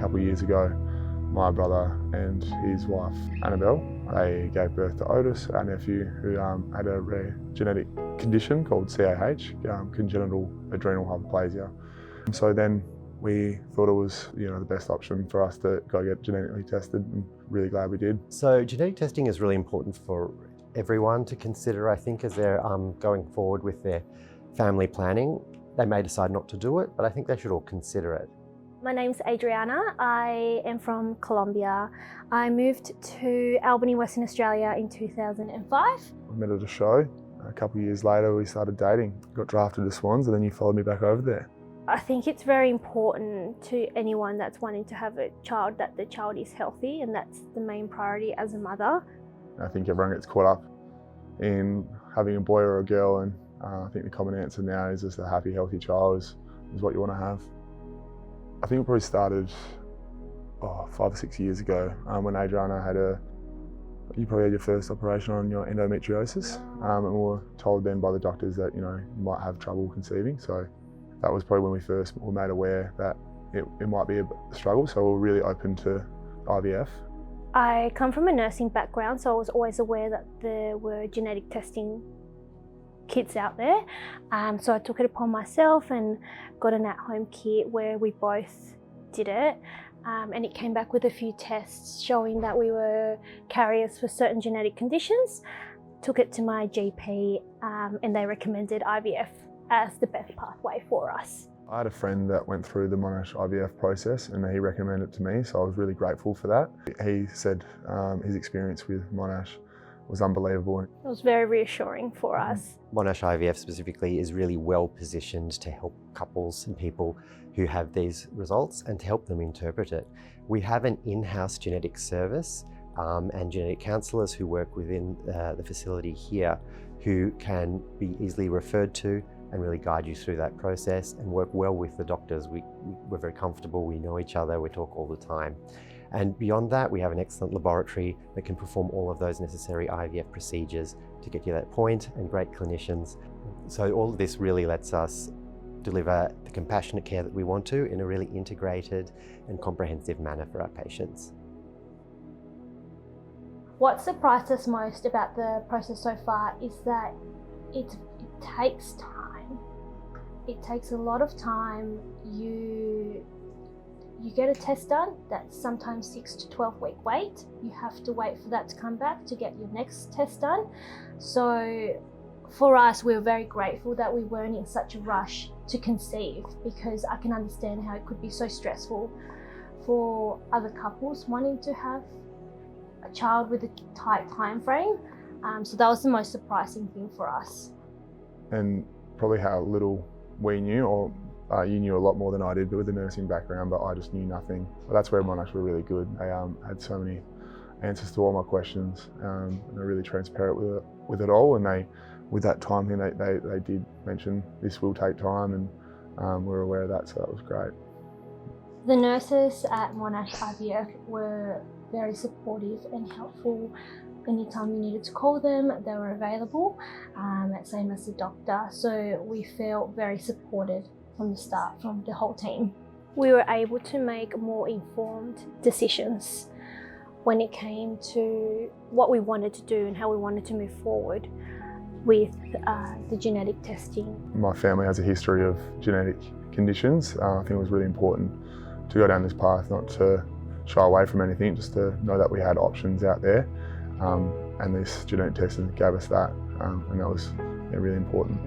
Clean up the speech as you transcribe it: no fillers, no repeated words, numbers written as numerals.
couple of years ago, my brother and his wife, Annabelle, they gave birth to Otis, our nephew, who had a rare genetic condition called CAH, congenital adrenal hyperplasia. And so then we thought it was, the best option for us to go get genetically tested, and really glad we did. So genetic testing is really important for everyone to consider, I think, as they're going forward with their family planning. They may decide not to do it, but I think they should all consider it. My name's Adriana. I am from Colombia. I moved to Albany, Western Australia in 2005. We met at a show. A couple of years later, we started dating, got drafted to Swans, and then you followed me back over there. I think it's very important to anyone that's wanting to have a child that the child is healthy, and that's the main priority as a mother. I think everyone gets caught up in having a boy or a girl, and I think the common answer now is just a happy, healthy child is what you want to have. I think it probably started 5 or 6 years ago when Adriana you probably had your first operation on your endometriosis, and we were told then by the doctors that you might have trouble conceiving. So that was probably when we first were made aware that it might be a struggle. So we were really open to IVF. I come from a nursing background, so I was always aware that there were genetic testing kits out there. So I took it upon myself and got an at-home kit where we both did it. And it came back with a few tests showing that we were carriers for certain genetic conditions. Took it to my GP and they recommended IVF as the best pathway for us. I had a friend that went through the Monash IVF process and he recommended it to me, so I was really grateful for that. He said his experience with Monash was unbelievable. It was very reassuring for us. Monash IVF specifically is really well positioned to help couples and people who have these results and to help them interpret it. We have an in-house genetic service and genetic counsellors who work within the facility here who can be easily referred to and really guide you through that process and work well with the doctors. We're very comfortable, we know each other, we talk all the time. And beyond that, we have an excellent laboratory that can perform all of those necessary IVF procedures to get you to that point, and great clinicians. So all of this really lets us deliver the compassionate care that we want to in a really integrated and comprehensive manner for our patients. What surprised us most about the process so far is that it takes time. It takes a lot of time. You get a test done, that's sometimes 6 to 12 week wait. You have to wait for that to come back to get your next test done. So for us, we were very grateful that we weren't in such a rush to conceive, because I can understand how it could be so stressful for other couples wanting to have a child with a tight time frame. So that was the most surprising thing for us. And probably how little we knew, or you knew a lot more than I did, but with a nursing background, but I just knew nothing. But that's where Monash were really good. They had so many answers to all my questions, and they're really transparent with it all. And with that time thing, they did mention this will take time, and we're aware of that, so that was great. The nurses at Monash IVF were very supportive and helpful. Anytime you needed to call them, they were available, same as the doctor. So we felt very supported from the start, from the whole team. We were able to make more informed decisions when it came to what we wanted to do and how we wanted to move forward with the genetic testing. My family has a history of genetic conditions. I think it was really important to go down this path, not to shy away from anything, just to know that we had options out there. And this genetic testing gave us that, and that was really important.